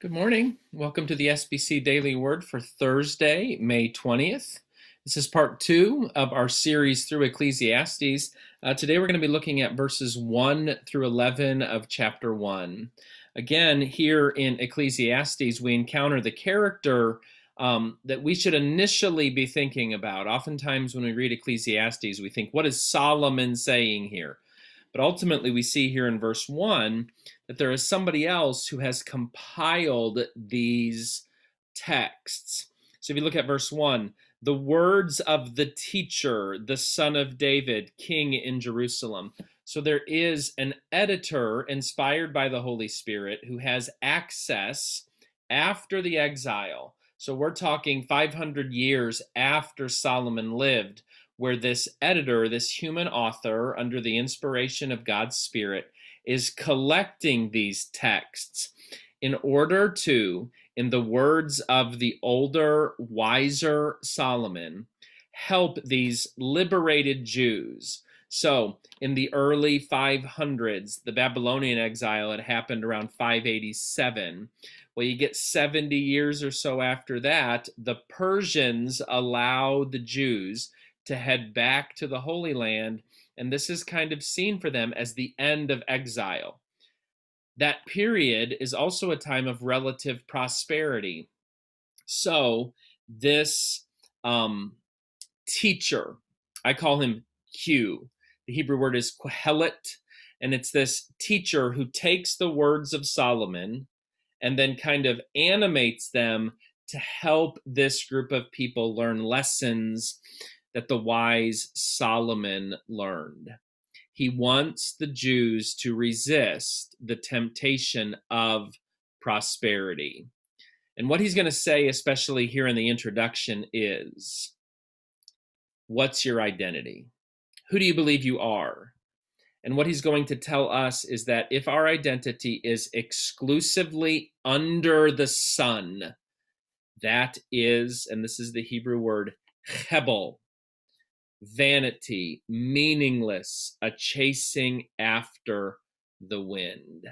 Good morning. Welcome to the SBC Daily Word for Thursday, May 20th. This is part 2 of our series through Ecclesiastes. Today we're going to be looking at verses 1 through 11 of chapter 1. Again, here in Ecclesiastes, we encounter the character that we should initially be thinking about. Oftentimes when we read Ecclesiastes, we think, what is Solomon saying here? But ultimately, we see here in verse 1 that there is somebody else who has compiled these texts. So if you look at verse 1, the words of the teacher, the son of David, king in Jerusalem. So there is an editor inspired by the Holy Spirit who has access after the exile. So we're talking 500 years after Solomon lived, where this editor, this human author, under the inspiration of God's Spirit, is collecting these texts in order to, in the words of the older, wiser Solomon, help these liberated Jews. So in the early 500s, the Babylonian exile had happened around 587. Well, you get 70 years or so after that, the Persians allow the Jews to head back to the Holy Land, and this is kind of seen for them as the end of exile. That period is also a time of relative prosperity. So this teacher, I call him Q. The Hebrew word is Kohelet, and it's this teacher who takes the words of Solomon and then kind of animates them to help this group of people learn lessons that the wise Solomon learned. He wants the Jews to resist the temptation of prosperity. And what he's going to say, especially here in the introduction, is, what's your identity? Who do you believe you are? And what he's going to tell us is that if our identity is exclusively under the sun, that is, and this is the Hebrew word, hebel, vanity, meaningless, a chasing after the wind.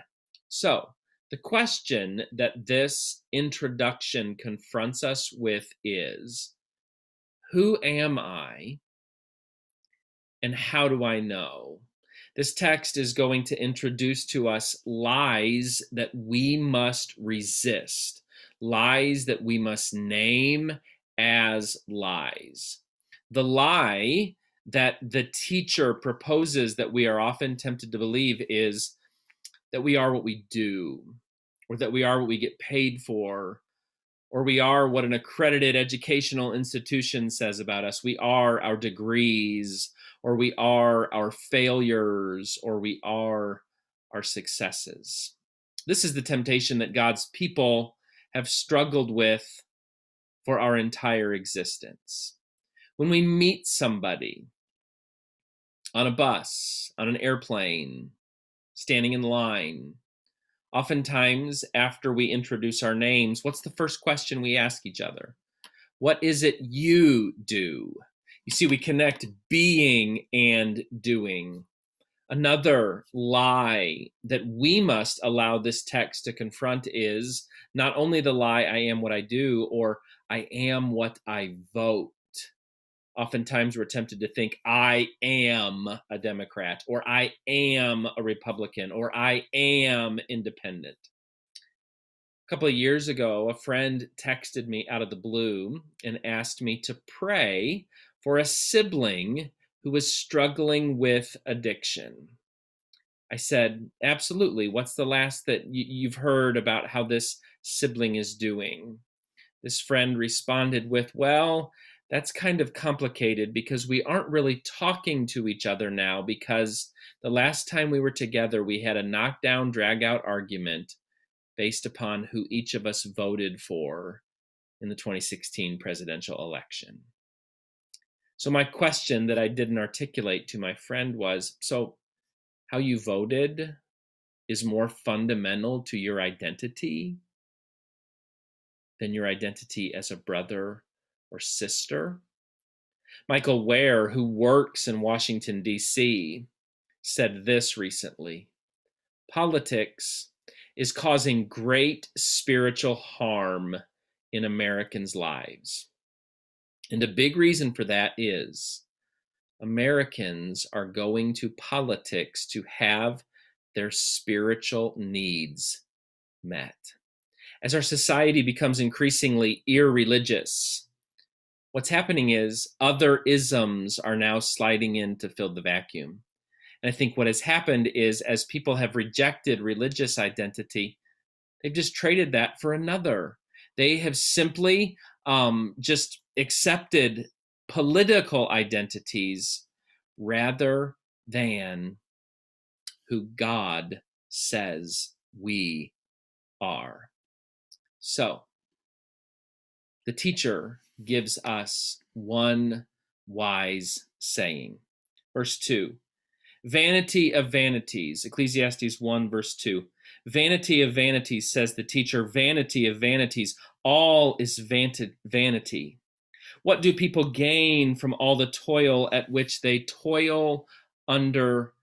So the question that this introduction confronts us with is, who am I and how do I know? This text is going to introduce to us lies that we must resist, lies that we must name as lies. The lie that the teacher proposes that we are often tempted to believe is that we are what we do, or that we are what we get paid for, or we are what an accredited educational institution says about us. We are our degrees, or we are our failures, or we are our successes. This is the temptation that God's people have struggled with for our entire existence. When we meet somebody on a bus, on an airplane, standing in line, oftentimes after we introduce our names, what's the first question we ask each other? What is it you do? You see, we connect being and doing. Another lie that we must allow this text to confront is not only the lie, I am what I do, or I am what I vote. Oftentimes we're tempted to think, I am a Democrat, or I am a Republican, or I am independent. A couple of years ago, a friend texted me out of the blue and asked me to pray for a sibling who was struggling with addiction. I said, absolutely. What's the last that you've heard about how this sibling is doing? This friend responded with, well, that's kind of complicated because we aren't really talking to each other now because the last time we were together, we had a knockdown, drag-out argument based upon who each of us voted for in the 2016 presidential election. So my question that I didn't articulate to my friend was, so how you voted is more fundamental to your identity than your identity as a brother or sister? Michael Ware, who works in Washington, D.C., said this recently: politics is causing great spiritual harm in Americans' lives. And a big reason for that is Americans are going to politics to have their spiritual needs met. As our society becomes increasingly irreligious, what's happening is other isms are now sliding in to fill the vacuum. And I think what has happened is as people have rejected religious identity, they've just traded that for another. They have simply just accepted political identities rather than who God says we are. So, the teacher gives us one wise saying. Verse 2, vanity of vanities, Ecclesiastes 1, verse 2. Vanity of vanities, says the teacher, vanity of vanities, all is vanity. What do people gain from all the toil at which they toil under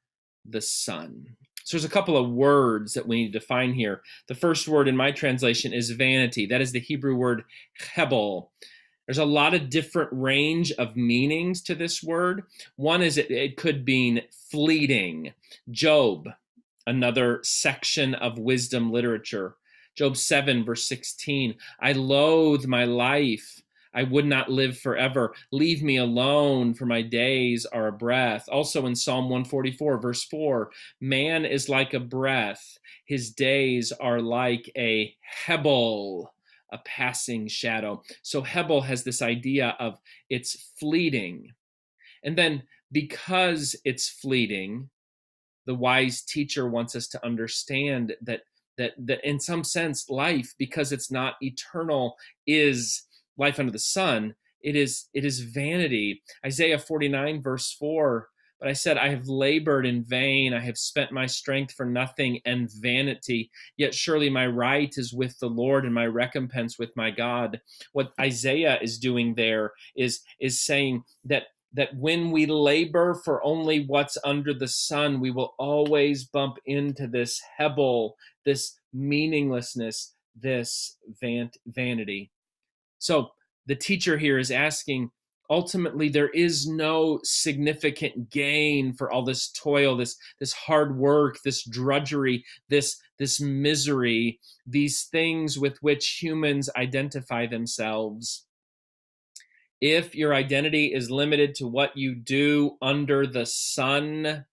the sun? So there's a couple of words that we need to define here. The first word in my translation is vanity. That is the Hebrew word hebel. There's a lot of different range of meanings to this word. One is it could mean fleeting. Job, another section of wisdom literature. Job 7, verse 16, I loathe my life. I would not live forever. Leave me alone, for my days are a breath. Also in Psalm 144, verse 4, man is like a breath. His days are like a hebel, a passing shadow. So hebel has this idea of it's fleeting. And then because it's fleeting, the wise teacher wants us to understand that in some sense, life, because it's not eternal, is life under the sun. It is vanity. Isaiah 49, verse 4, but I said, I have labored in vain. I have spent my strength for nothing and vanity. Yet surely my right is with the Lord and my recompense with my God. What Isaiah is doing there is saying that when we labor for only what's under the sun, we will always bump into this hebel, this meaninglessness, this vanity. So the teacher here is asking, ultimately, there is no significant gain for all this toil, this hard work, this drudgery, this misery, these things with which humans identify themselves. If your identity is limited to what you do under the sun,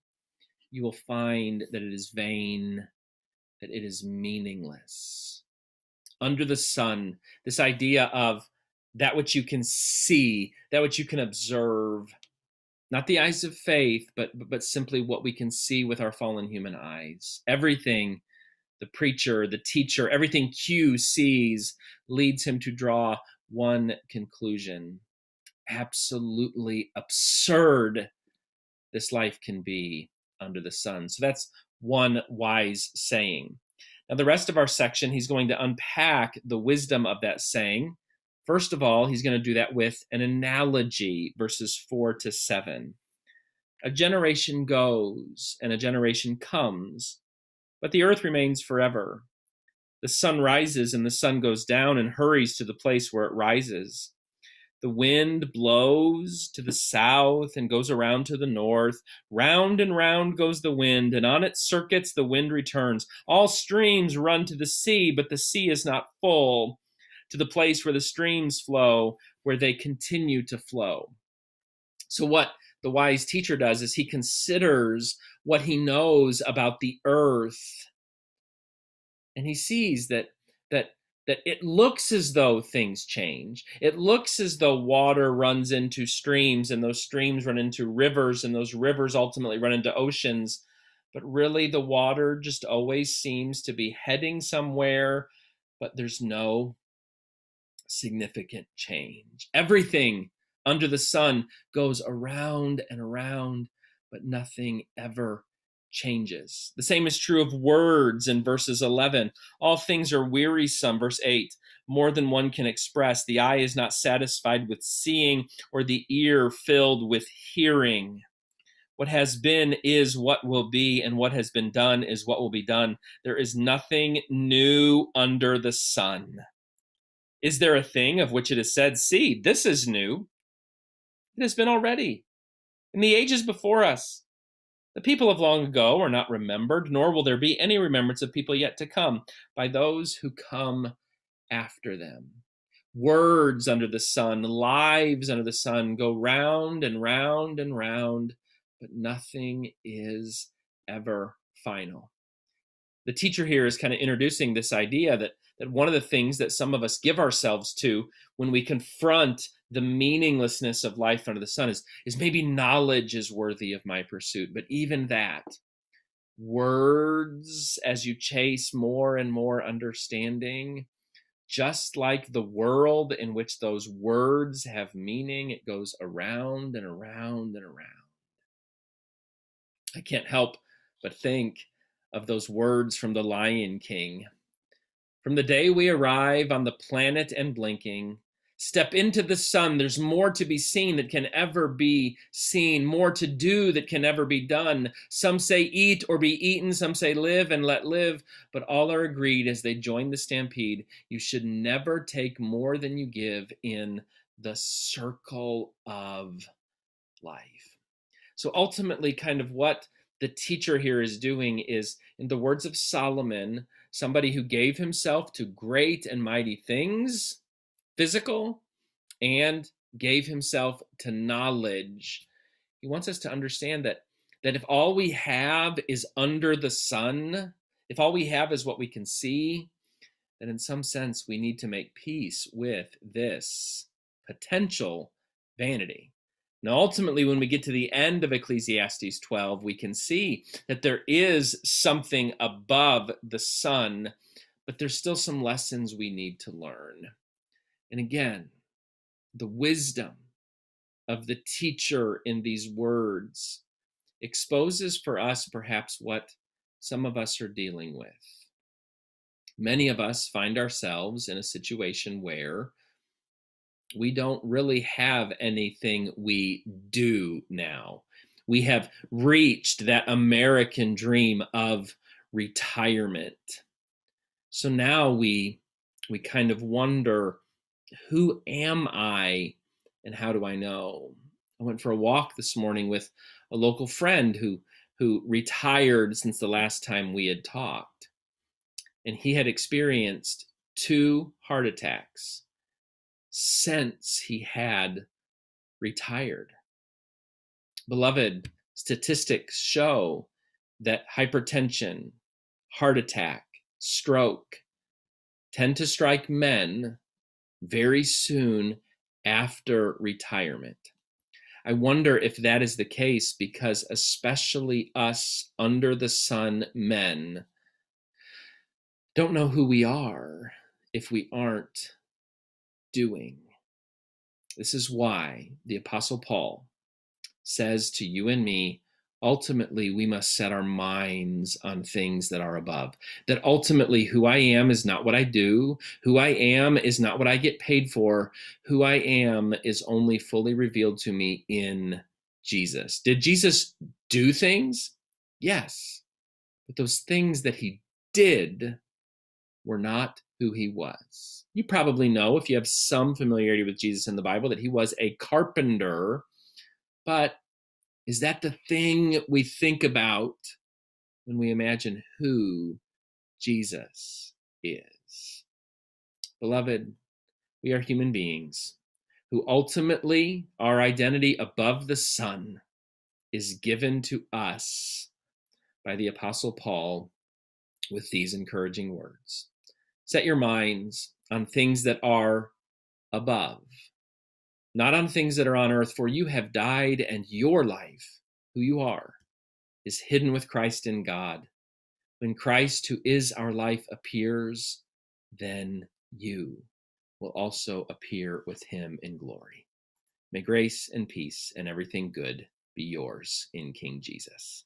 you will find that it is vain, that it is meaningless. Under the sun, this idea of that which you can see, that which you can observe, not the eyes of faith, but simply what we can see with our fallen human eyes. Everything the preacher, the teacher, everything Q sees leads him to draw one conclusion. Absolutely absurd this life can be under the sun. So that's one wise saying. Now, the rest of our section, he's going to unpack the wisdom of that saying. First of all, he's going to do that with an analogy, verses 4 to 7. A generation goes and a generation comes, but the earth remains forever. The sun rises and the sun goes down and hurries to the place where it rises. The wind blows to the south and goes around to the north. Round and round goes the wind, and on its circuits the wind returns. All streams run to the sea, but the sea is not full. To the place where the streams flow, where they continue to flow. So what the wise teacher does is he considers what he knows about the earth, and he sees that it looks as though things change. It looks as though water runs into streams, and those streams run into rivers, and those rivers ultimately run into oceans. But really, the water just always seems to be heading somewhere, but there's no significant change. Everything under the sun goes around and around, but nothing ever changes. The same is true of words in verses 11. All things are wearisome, verse 8. More than one can express. The eye is not satisfied with seeing, or the ear filled with hearing. What has been is what will be, and what has been done is what will be done. There is nothing new under the sun. Is there a thing of which it is said, see, this is new? It has been already in the ages before us. The people of long ago are not remembered, nor will there be any remembrance of people yet to come by those who come after them. Words under the sun, lives under the sun go round and round and round, but nothing is ever final. The teacher here is kind of introducing this idea that one of the things that some of us give ourselves to when we confront the meaninglessness of life under the sun is maybe knowledge is worthy of my pursuit. But even that, words as you chase more and more understanding, just like the world in which those words have meaning, it goes around and around and around. I can't help but think of those words from the Lion King. From the day we arrive on the planet and blinking, step into the sun, there's more to be seen that can ever be seen, more to do that can ever be done. Some say eat or be eaten, some say live and let live, but all are agreed as they join the stampede, you should never take more than you give in the circle of life. So ultimately, kind of what the teacher here is doing is, in the words of Solomon, somebody who gave himself to great and mighty things, physical, and gave himself to knowledge. He wants us to understand that if all we have is under the sun, if all we have is what we can see, then in some sense we need to make peace with this potential vanity. Now, ultimately, when we get to the end of Ecclesiastes 12, we can see that there is something above the sun, but there's still some lessons we need to learn. And again, the wisdom of the teacher in these words exposes for us perhaps what some of us are dealing with. Many of us find ourselves in a situation where we don't really have anything we do now. We have reached that American dream of retirement. So now we kind of wonder, who am I and how do I know? I went for a walk this morning with a local friend who retired since the last time we had talked. And he had experienced 2 heart attacks since he had retired. Beloved, statistics show that hypertension, heart attack, stroke tend to strike men very soon after retirement. I wonder if that is the case because especially us under the sun men don't know who we are if we aren't doing. This is why the Apostle Paul says to you and me, ultimately we must set our minds on things that are above. That ultimately who I am is not what I do. Who I am is not what I get paid for. Who I am is only fully revealed to me in Jesus. Did Jesus do things? Yes. But those things that he did were not who he was. You probably know, if you have some familiarity with Jesus in the Bible, that he was a carpenter. But is that the thing we think about when we imagine who Jesus is? Beloved, we are human beings who ultimately our identity above the sun is given to us by the Apostle Paul with these encouraging words. Set your minds on things that are above, not on things that are on earth, for you have died, and your life, who you are, is hidden with Christ in God. When Christ, who is our life, appears, then you will also appear with him in glory. May grace and peace and everything good be yours in King Jesus.